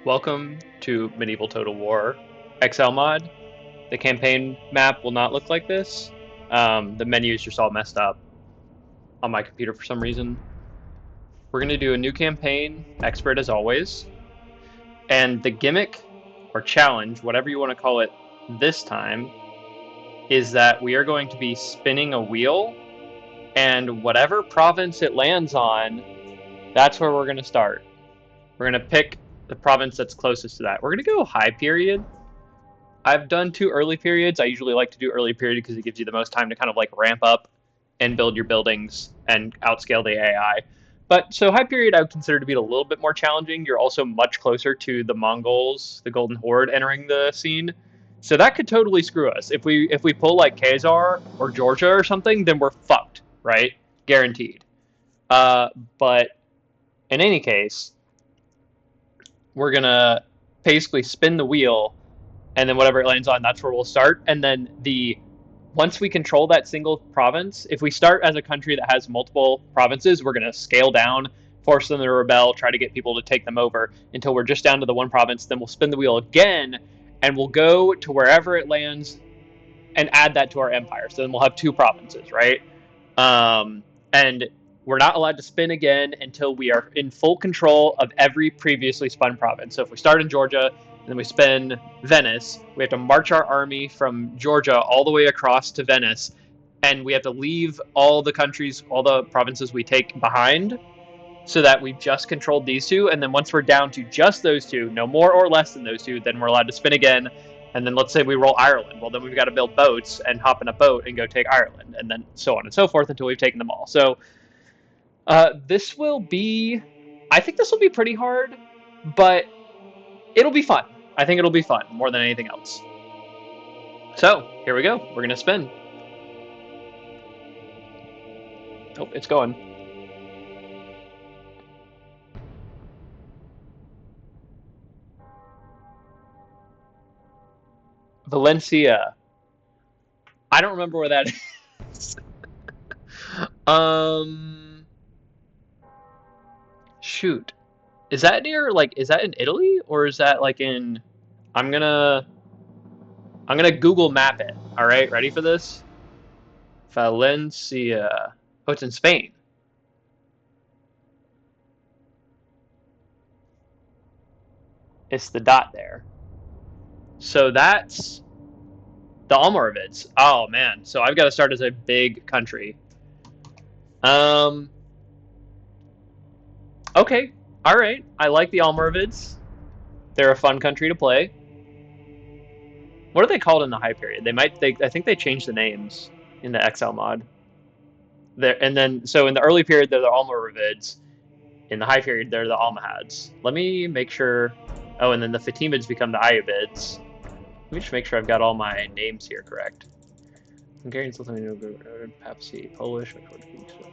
Welcome to Medieval Total War XL mod. The campaign map will not look like this. The menu is just all messed up on my computer for some reason. We're going to do a new campaign, expert as always. And the gimmick or challenge, whatever you want to call it this time, is that we are going to be spinning a wheel, and whatever province it lands on, that's where we're going to start. We're going to pick the province that's closest to that. We're going to go high period. I've done two early periods. I usually like to do early period because it gives you the most time to kind of like ramp up and build your buildings and outscale the AI. But so high period I would consider to be a little bit more challenging. You're also much closer to the Mongols, the Golden Horde entering the scene. So that could totally screw us. If we pull like Khazar or Georgia or something, then we're fucked, right? Guaranteed. Uh, but in any case, we're gonna basically spin the wheel, and then whatever it lands on, that's where we'll start. And then the once we control that single province, if we start as a country that has multiple provinces, we're going to scale down, force them to rebel, try to get people to take them over until we're just down to the one province. Then we'll spin the wheel again, and we'll go to wherever it lands and add that to our empire. So then we'll have two provinces, right? And we're not allowed to spin again until we are in full control of every previously spun province. So if we start in Georgia and then we spin Venice, we have to march our army from Georgia all the way across to Venice, and we have to leave all the countries, all the provinces we take behind, so that we've just controlled these two. And then once we're down to just those two, no more or less than those two, then we're allowed to spin again. And then let's say we roll Ireland. Well, then we've got to build boats and hop in a boat and go take Ireland, and then so on and so forth until we've taken them all. So this will be, I think this will be pretty hard, but it'll be fun. I think it'll be fun more than anything else. So here we go. We're gonna spin. Oh, it's going. Valencia. I don't remember where that is. um, shoot. Is that near like is that in Italy or is that like in I'm gonna I'm gonna Google map it. All right, ready for this? Valencia. Oh, it's in Spain. It's the dot there. So that's the Almoravids. Oh man. So I've got to start as a big country. Um okay. All right. I like the Almoravids. They're a fun country to play. What are they called in the high period? They I think they changed the names in the XL mod. There and then so in the early period they're the Almoravids. In the high period they're the Almohads. Let me make sure. Oh, and then the Fatimids become the Ayyubids. Let me just make sure I've got all my names here correct. Hungarians, Lithuanian, Papacy, Polish,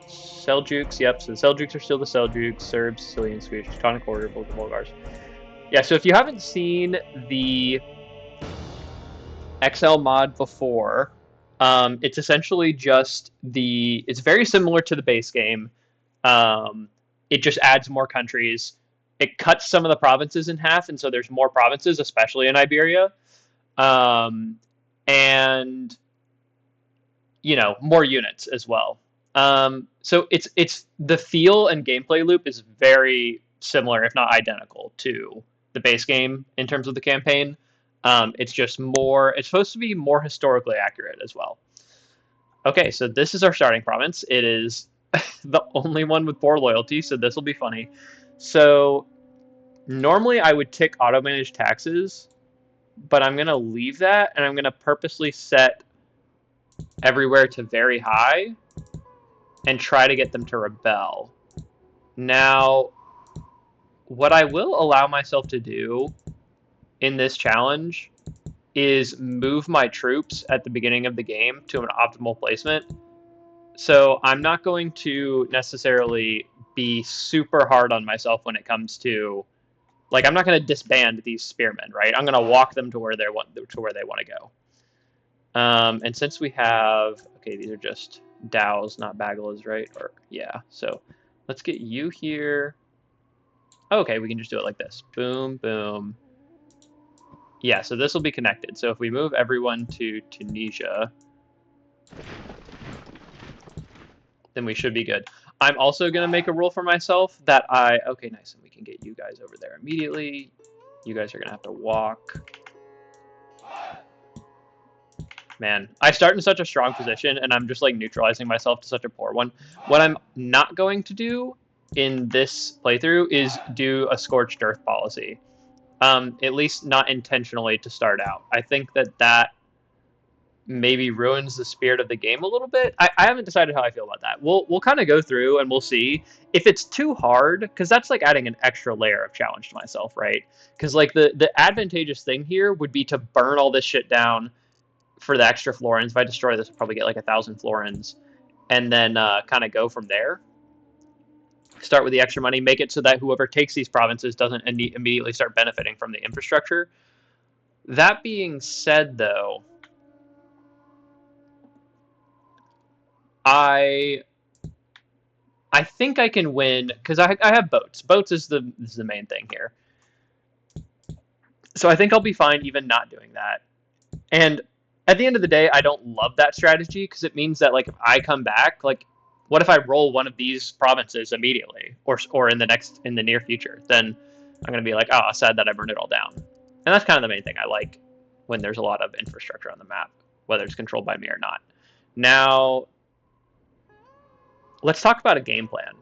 Seljuks. Yep, so the Seljuks are still the Seljuks. Serbs, Sicilian, Swedish, Teutonic Order, Bulgars. Yeah, so if you haven't seen the XL mod before, it's essentially just the. It's very similar to the base game. Um, it just adds more countries. It cuts some of the provinces in half, and so there's more provinces, especially in Iberia, um, and more units as well. So it's the feel and gameplay loop is very similar, if not identical, to the base game in terms of the campaign. It's just more. It's supposed to be more historically accurate as well. Okay, so this is our starting province. It is the only one with 4 loyalty, so this will be funny. So normally I would tick auto manage taxes, but I'm gonna leave that and I'm gonna purposely set everywhere to very high and try to get them to rebel. Now, what I will allow myself to do in this challenge is move my troops at the beginning of the game to an optimal placement. So I'm not going to necessarily be super hard on myself when it comes to like I'm not going to disband these spearmen, right? I'm going to walk them to where they want to go. And since we have okay, these are just Dows, not Bagels, right? Or yeah. So let's get you here. Okay, we can just do it like this. Boom, boom. Yeah, so this will be connected. So if we move everyone to Tunisia, then we should be good. I'm also going to make a rule for myself that okay, nice, and we can get you guys over there immediately. You guys are going to have to walk. Man, I start in such a strong position, and I'm just like neutralizing myself to such a poor one. What I'm not going to do in this playthrough is do a scorched earth policy. At least not intentionally to start out. I think that maybe ruins the spirit of the game a little bit. I haven't decided how I feel about that. We'll kind of go through and we'll see if it's too hard, because that's like adding an extra layer of challenge to myself, right? Because like the advantageous thing here would be to burn all this shit down for the extra florins. If I destroy this, I'll probably get like 1,000 florins, and then kind of go from there. Start with the extra money, make it so that whoever takes these provinces doesn't immediately start benefiting from the infrastructure. That being said, though, I I think I can win because I have boats. Boats is the main thing here. So I think I'll be fine even not doing that. And at the end of the day, I don't love that strategy because it means that like if I come back, like what if I roll one of these provinces immediately or in the near future? Then I'm gonna be like, oh, sad that I burned it all down. And that's kind of the main thing I like when there's a lot of infrastructure on the map, whether it's controlled by me or not. Now, let's talk about a game plan.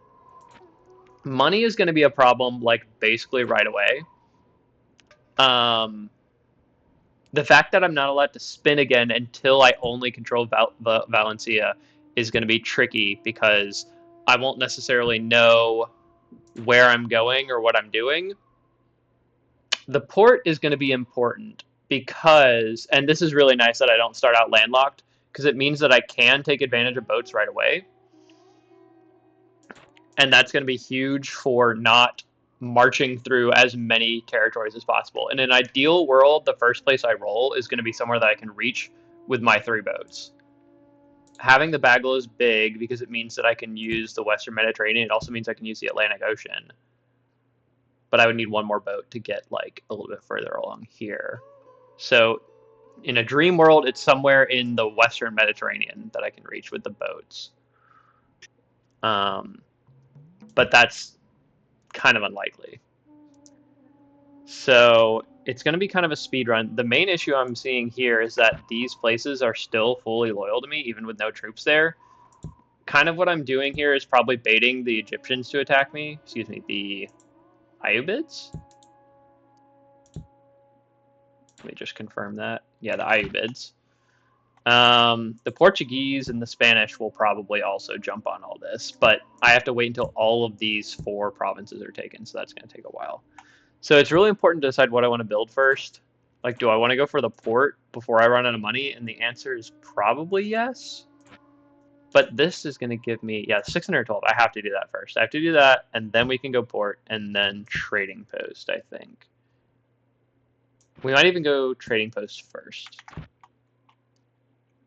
Money is going to be a problem like basically right away. Um, the fact that I'm not allowed to spin again until I only control Valencia is going to be tricky because I won't necessarily know where I'm going or what I'm doing. The port is going to be important because, and this is really nice that I don't start out landlocked because it means that I can take advantage of boats right away. And that's going to be huge for not marching through as many territories as possible. In an ideal world, the first place I roll is going to be somewhere that I can reach with my 3 boats. Having the bagel is big because it means that I can use the Western Mediterranean. It also means I can use the Atlantic Ocean. But I would need one more boat to get like a little bit further along here. So in a dream world, it's somewhere in the Western Mediterranean that I can reach with the boats. But that's kind of unlikely. So it's going to be kind of a speed run. The main issue I'm seeing here is that these places are still fully loyal to me, even with no troops there. Kind of what I'm doing here is probably baiting the Egyptians to attack me. Excuse me, the Ayyubids? Let me just confirm that. Yeah, the Ayyubids. The Portuguese and the Spanish will probably also jump on all this, but I have to wait until all of these 4 provinces are taken, so that's going to take a while. So it's really important to decide what I want to build first. Like, do I want to go for the port before I run out of money? And the answer is probably yes. But this is going to give me, yeah, 612. I have to do that first. I have to do that, and then we can go port, and then trading post, I think. We might even go trading post first.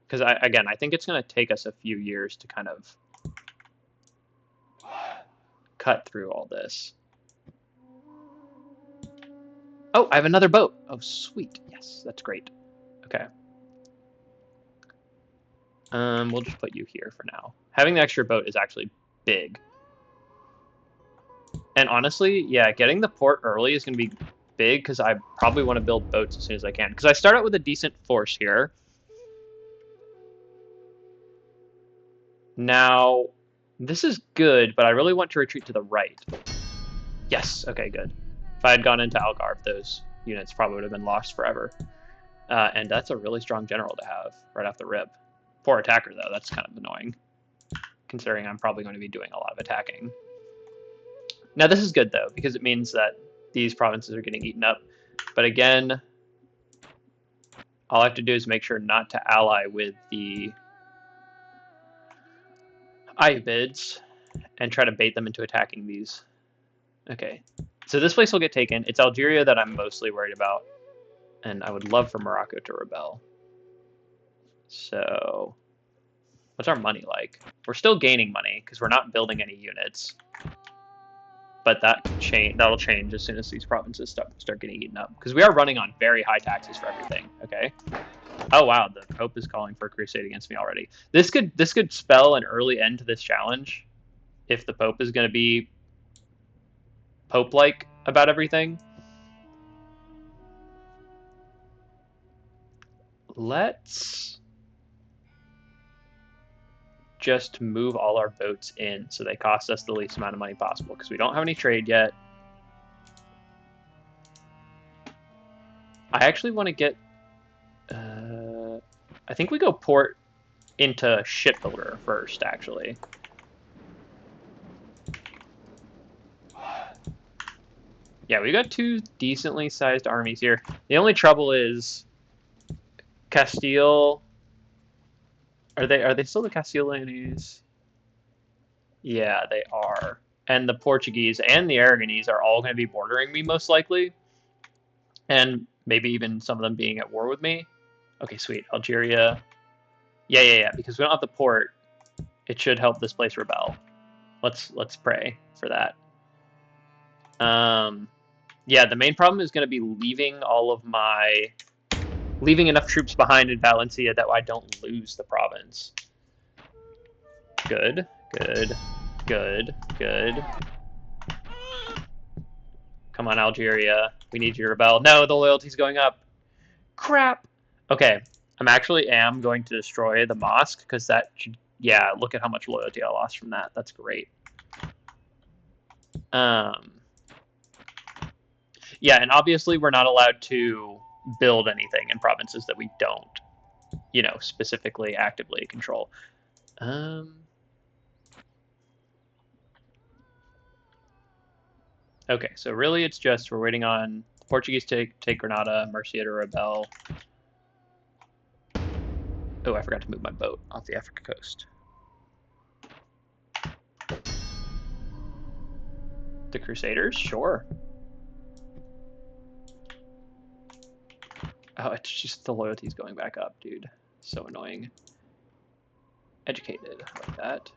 Because, again, I think it's going to take us a few years to kind of cut through all this. Oh, I have another boat. Oh, sweet. Yes, that's great. Okay. We'll just put you here for now. Having the extra boat is actually big. And honestly, yeah, getting the port early is going to be big because I probably want to build boats as soon as I can. Because I start out with a decent force here. Now, this is good, but I really want to retreat to the right. Yes, okay, good. If I had gone into Algarve, those units probably would have been lost forever. And that's a really strong general to have right off the rip. Poor attacker, though. That's kind of annoying, considering I'm probably going to be doing a lot of attacking. Now, this is good, though, because it means that these provinces are getting eaten up. But again, all I have to do is make sure not to ally with the Ayyubids and try to bait them into attacking these. Okay, so this place will get taken. It's Algeria that I'm mostly worried about, and I would love for Morocco to rebel. So, what's our money like? We're still gaining money because we're not building any units. but that can change. That'll change as soon as these provinces start getting eaten up, because we are running on very high taxes for everything. Okay. Oh wow, the Pope is calling for a crusade against me already. This could spell an early end to this challenge if the Pope is going to be Pope-like about everything. Let's just move all our boats in so they cost us the least amount of money possible, because we don't have any trade yet. I actually want to get... I think we go port into shipbuilder first, actually. Yeah, we got 2 decently sized armies here. The only trouble is Castile. Are they still the Castilians? Yeah, they are. And the Portuguese and the Aragonese are all going to be bordering me most likely, and maybe even some of them being at war with me. Okay, sweet. Algeria. Yeah. Because we don't have the port, it should help this place rebel. Let's pray for that. Yeah, the main problem is going to be leaving enough troops behind in Valencia that I don't lose the province. Good. Come on, Algeria. We need you to rebel. No, the loyalty's going up. Crap. Okay, I'm actually going to destroy the mosque, because that should... Yeah, look at how much loyalty I lost from that. That's great. Yeah, and obviously we're not allowed to build anything in provinces that we don't, specifically actively control. Okay, so really it's just we're waiting on the Portuguese to take Granada, Murcia to rebel. Oh, I forgot to move my boat off the Africa coast. The Crusaders? Sure. Oh, it's just the loyalty's going back up, dude. So annoying. Educated, like that.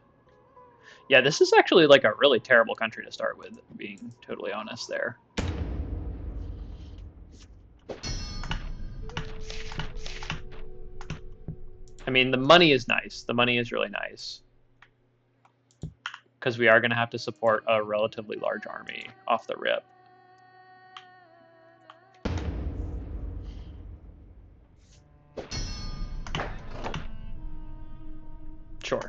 Yeah, this is actually like a really terrible country to start with, being totally honest there. I mean, the money is nice. The money is really nice. Because we are going to have to support a relatively large army off the rip. Sure.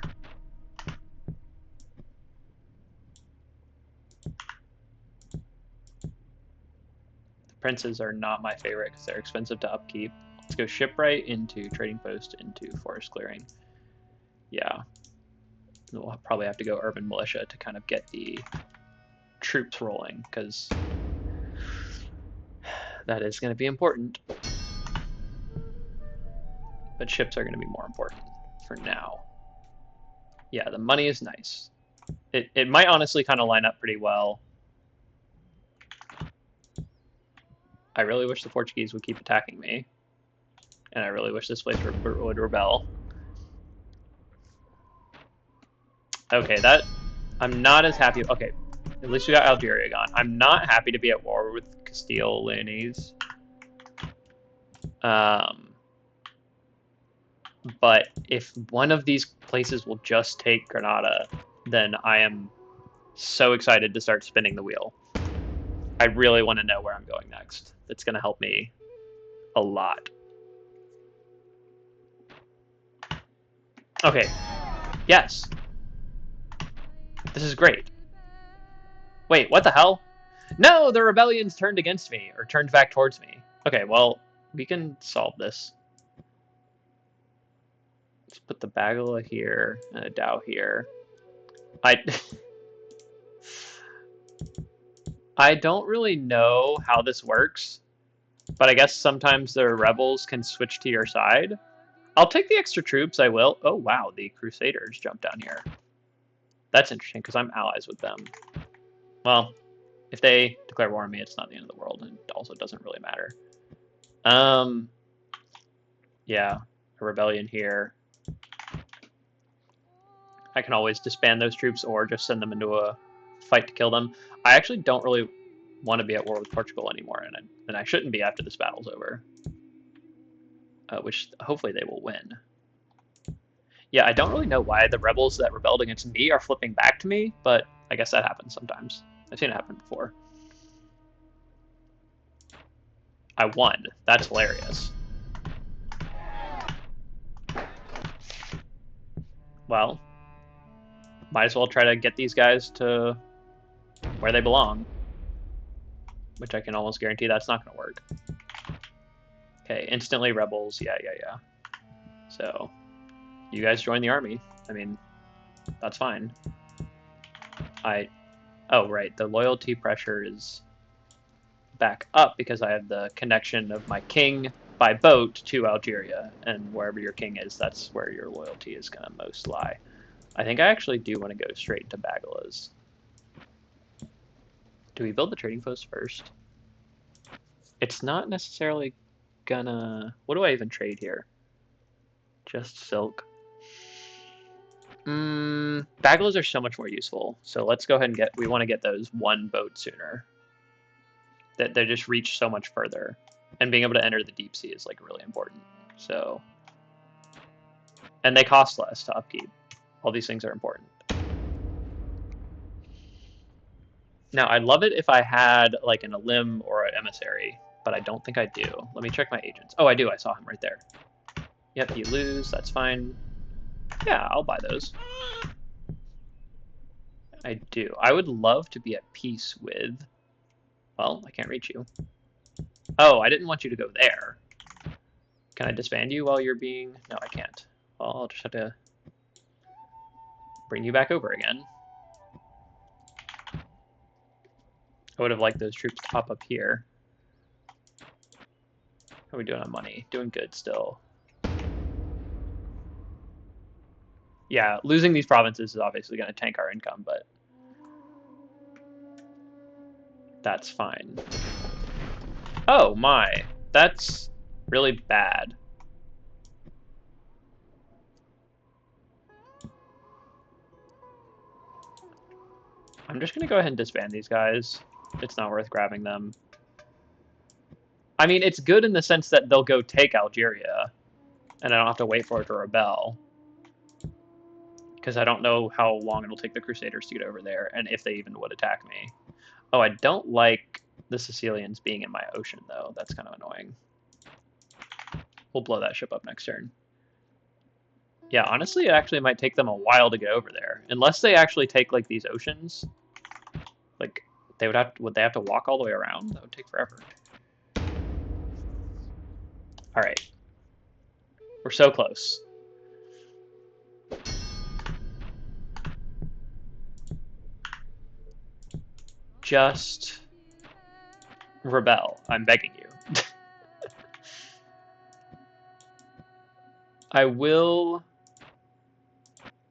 The princes are not my favorite because they're expensive to upkeep. Let's go shipwright into trading post into forest clearing. Yeah. We'll probably have to go urban militia to kind of get the troops rolling, because that is going to be important. But ships are going to be more important for now. Yeah, the money is nice. It might honestly kind of line up pretty well. I really wish the Portuguese would keep attacking me. And I really wish this place would rebel. Okay, I'm not as happy. Okay, at least we got Algeria gone. I'm not happy to be at war with Castile Leonese. But if one of these places will just take Granada, then I am so excited to start spinning the wheel. I really want to know where I'm going next. That's going to help me a lot. Okay. Yes. This is great. Wait, what the hell? No, the rebellion's turned against me, or turned back towards me. Okay, well, we can solve this. Let's put the Bagala here, and a Dow here. I don't really know how this works, but I guess sometimes the rebels can switch to your side. I'll take the extra troops, I will. Oh, wow, the Crusaders jumped down here. That's interesting, because I'm allies with them. Well, if they declare war on me, it's not the end of the world, and it also doesn't really matter. Yeah, a rebellion here. I can always disband those troops or just send them into a fight to kill them. I actually don't really want to be at war with Portugal anymore, and I shouldn't be after this battle's over. Which hopefully they will win. Yeah, I don't really know why the rebels that rebelled against me are flipping back to me, but I guess that happens sometimes. I've seen it happen before. I won. That's hilarious. Well, might as well try to get these guys to where they belong. Which I can almost guarantee that's not going to work. Okay, instantly rebels. Yeah. So, you guys join the army. I mean, that's fine. Oh, right. The loyalty pressure is back up because I have the connection of my king by boat to Algeria. And wherever your king is, that's where your loyalty is going to most lie. I think I actually do want to go straight to Bagala's. Do we build the trading post first? It's not necessarily gonna... What do I even trade here? Just silk. Bagalas are so much more useful. So let's go ahead and we want to get those one boat sooner. That they just reach so much further. And being able to enter the deep sea is like really important. So, and they cost less to upkeep. All these things are important. Now, I'd love it if I had like an Elim or an emissary, but I don't think I do. Let me check my agents. Oh, I do. I saw him right there. Yep, you lose. That's fine. Yeah, I'll buy those. I do. I would love to be at peace with... Well, I can't reach you. Oh, I didn't want you to go there. Can I disband you while you're being... No, I can't. Well, I'll just have to bring you back over again. I would have liked those troops to pop up here. How are we doing on money? Doing good still. Yeah, losing these provinces is obviously going to tank our income, but that's fine. Oh my, that's really bad. I'm just going to go ahead and disband these guys. It's not worth grabbing them. I mean, it's good in the sense that they'll go take Algeria, and I don't have to wait for it to rebel. Because I don't know how long it'll take the Crusaders to get over there, and if they even would attack me. Oh, I don't like the Sicilians being in my ocean, though. That's kind of annoying. We'll blow that ship up next turn. Yeah, honestly, it actually might take them a while to get over there. Unless they actually take, like, these oceans. Like, would they have to walk all the way around? That would take forever. Alright. We're so close. Just rebel. I'm begging you. I will...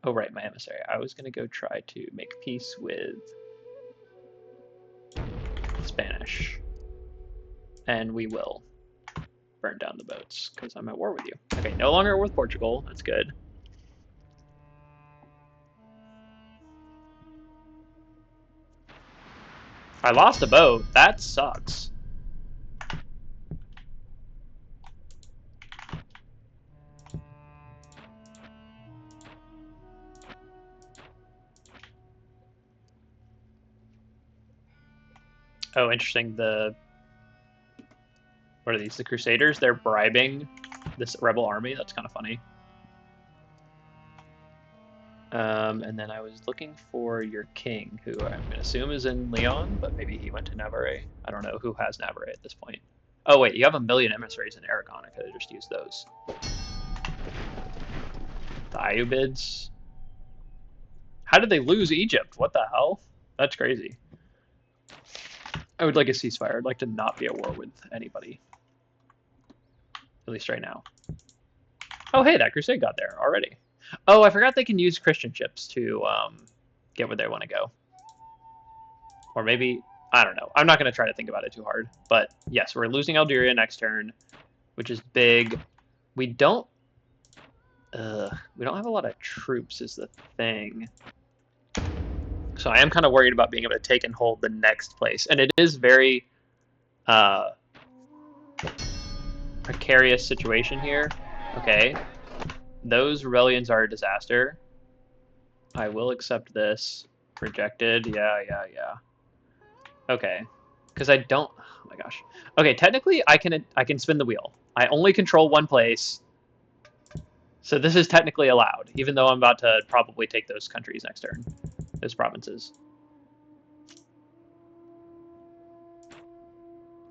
Oh, right, my emissary. I was going to go try to make peace with Spanish. And we will burn down the boats, because I'm at war with you. Okay, no longer with Portugal. That's good. I lost a boat. That sucks. Oh, interesting. What are these? The Crusaders? They're bribing this rebel army. That's kind of funny. And then I was looking for your king, who I'm going to assume is in Lyon, but maybe he went to Navarre. I don't know who has Navarre at this point. Oh, wait, you have 1 million emissaries in Aragon. I could have just used those. The Ayyubids. How did they lose Egypt? What the hell? That's crazy. I would like a ceasefire. I'd like to not be at war with anybody. At least right now. Oh, hey, that crusade got there already. Oh, I forgot they can use Christian ships to get where they want to go. Or maybe, I don't know. I'm not going to try to think about it too hard. But yes, we're losing Algeria next turn, which is big. We don't have a lot of troops is the thing. So I am kind of worried about being able to take and hold the next place. And it is very uh, precarious situation here. Okay. Those rebellions are a disaster. I will accept this. Rejected. Yeah. Okay. Because I don't. Oh my gosh. Okay. Technically, I can spin the wheel. I only control one place, so this is technically allowed, even though I'm about to probably take those countries next turn, those provinces.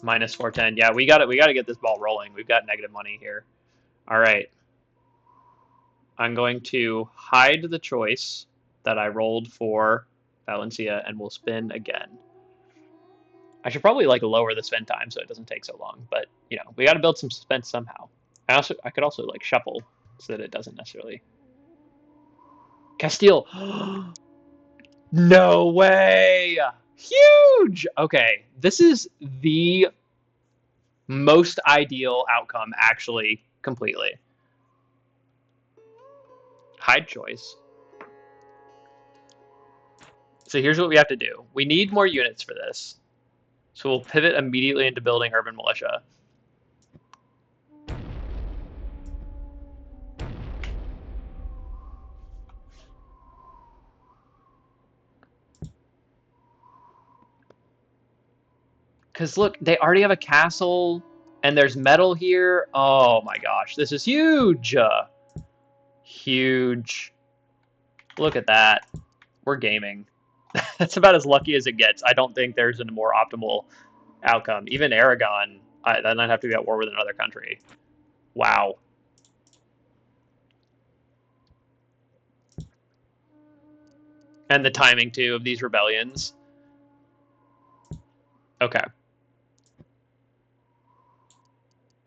Minus 410. Yeah, we gotta get this ball rolling. We've got negative money here. All right. I'm going to hide the choice that I rolled for Valencia, and we'll spin again. I should probably like lower the spin time so it doesn't take so long, but you know, we got to build some suspense somehow. I could also like shuffle so that it doesn't necessarily. Castile. No way. Huge. Okay, this is the most ideal outcome actually completely. Hide choice. So here's what we have to do. We need more units for this. So we'll pivot immediately into building urban militia. Because look, they already have a castle, and there's metal here. Oh my gosh, this is huge! Huge. Look at that. We're gaming. That's about as lucky as it gets. I don't think there's a more optimal outcome. Even Aragon, then I'd have to be at war with another country. Wow. And the timing, too, of these rebellions. Okay.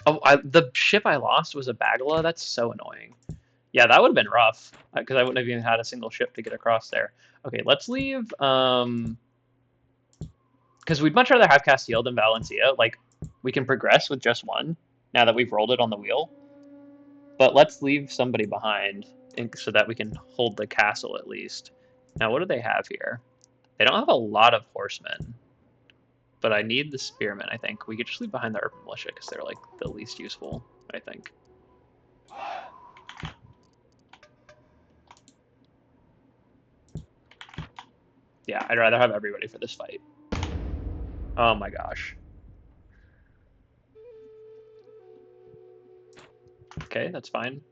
Oh, the ship I lost was a Bagala? That's so annoying. Yeah, that would have been rough, because I wouldn't have even had a single ship to get across there. Okay, let's leave, because we'd much rather have Castile than Valencia. Like, we can progress with just one, now that we've rolled it on the wheel. But let's leave somebody behind, so that we can hold the castle at least. Now, what do they have here? They don't have a lot of horsemen, but I need the spearmen, I think. We could just leave behind the urban militia, because they're, like, the least useful, I think. Yeah, I'd rather have everybody for this fight. Oh my gosh. Okay, that's fine.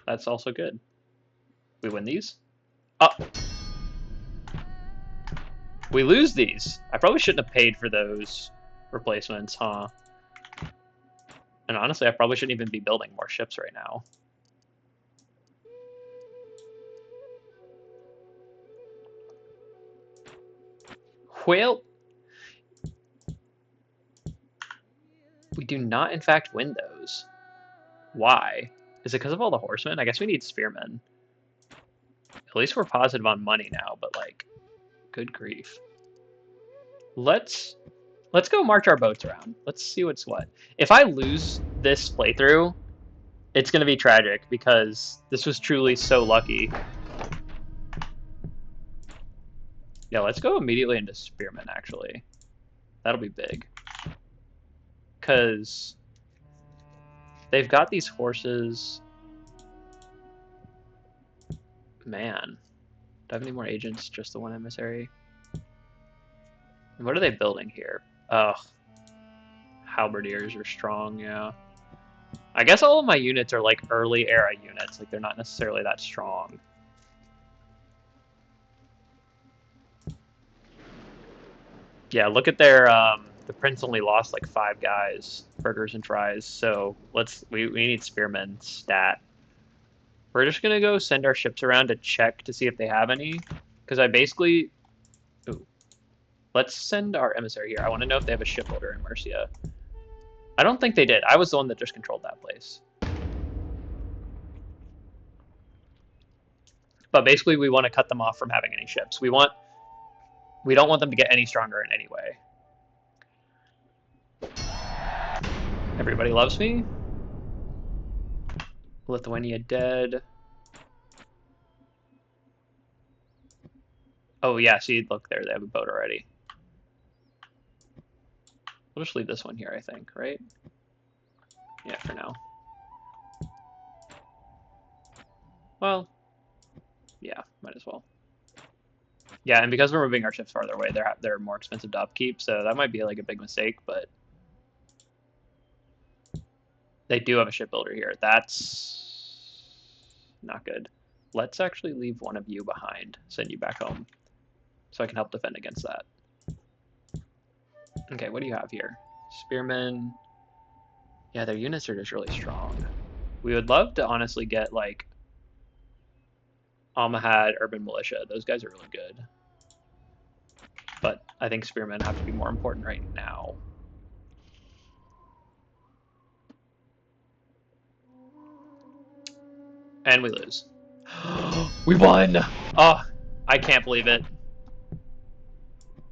That's also good. We win these? Oh! We lose these. I probably shouldn't have paid for those replacements, huh? And honestly, I probably shouldn't even be building more ships right now. Well, we do not, in fact, win those. Why? Is it because of all the horsemen? I guess we need spearmen. At least we're positive on money now, but like, good grief. Let's go march our boats around. Let's see what's what. If I lose this playthrough, it's going to be tragic because this was truly so lucky. Yeah, let's go immediately into spearmen, actually. That'll be big. Because they've got these horses. Man. Do I have any more agents? Just the one emissary? And what are they building here? Ugh. Halberdiers are strong, yeah. I guess all of my units are like early era units. Like, they're not necessarily that strong. Yeah, look at their, the prince only lost like 5 guys, burgers and fries. So we need spearmen stat. We're just gonna go send our ships around to check to see if they have any, because I basically, ooh, let's send our emissary here. I want to know if they have a shipbuilder in Murcia. I don't think they did. I was the one that just controlled that place. But basically, we want to cut them off from having any ships. We don't want them to get any stronger in any way. Everybody loves me. Lithuania dead. Oh yeah, see, look there, they have a boat already. We'll just leave this one here, I think, right? Yeah, for now. Well, yeah, might as well. Yeah, and because we're moving our ships farther away, they're more expensive to upkeep, so that might be like a big mistake, but they do have a shipbuilder here. That's not good. Let's actually leave one of you behind, send you back home, so I can help defend against that. Okay, what do you have here? Spearmen. Yeah, their units are just really strong. We would love to honestly get like Almohad, Urban Militia. Those guys are really good. But I think Spearmen have to be more important right now. And we lose. We won! Oh, I can't believe it.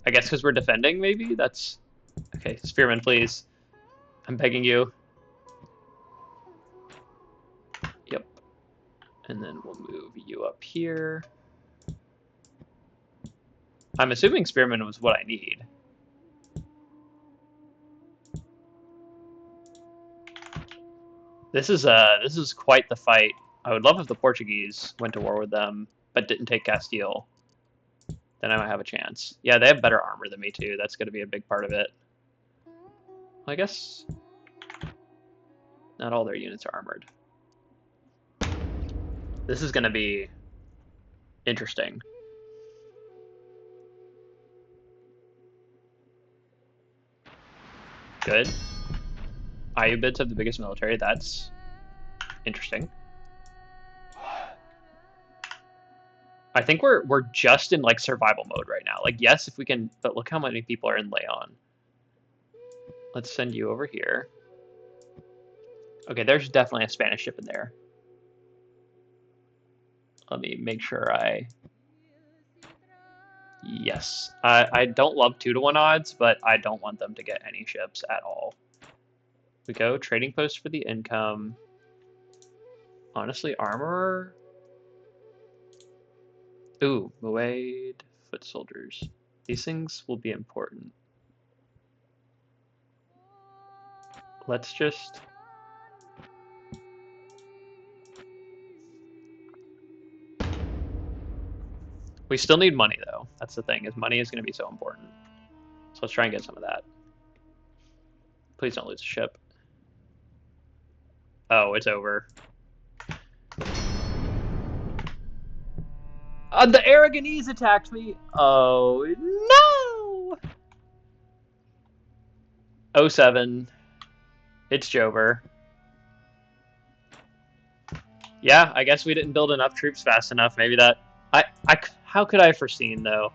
I guess because we're defending, maybe? That's... Okay, Spearmen, please. I'm begging you. Yep. And then we'll move you up here. I'm assuming Spearmen was what I need. This is quite the fight. I would love if the Portuguese went to war with them, but didn't take Castile. Then I might have a chance. Yeah, they have better armor than me too. That's going to be a big part of it. I guess not all their units are armored. This is going to be interesting. Good. Ayyubids have the biggest military. That's interesting. I think we're just in like survival mode right now. Like yes, if we can, but look how many people are in Leon. Let's send you over here. Okay, there's definitely a Spanish ship in there. Let me make sure I... Yes. I don't love 2-to-1 odds, but I don't want them to get any ships at all. We go trading post for the income. Honestly, armorer. Ooh, Muaid, foot soldiers. These things will be important. Let's just... We still need money, though. That's the thing, is money is going to be so important. So let's try and get some of that. Please don't lose a ship. Oh, it's over. The Aragonese attacked me! Oh, no! 07. It's Jover. Yeah, I guess we didn't build enough troops fast enough. Maybe that... How could I have foreseen, though?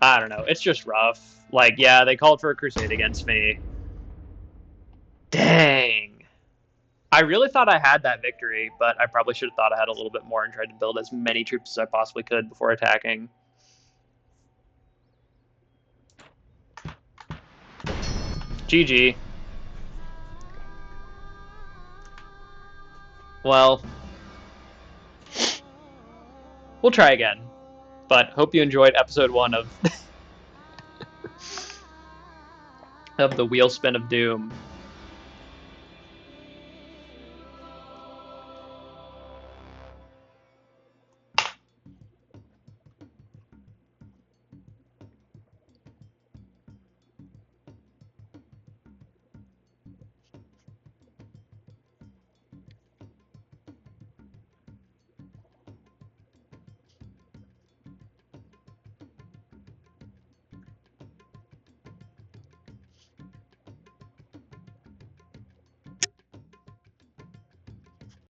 I don't know. It's just rough. Like, yeah, they called for a crusade against me. Dang. I really thought I had that victory, but I probably should have thought I had a little bit more and tried to build as many troops as I possibly could before attacking. GG. Well, we'll try again. But hope you enjoyed episode 1 of of the Wheel Spin of Doom.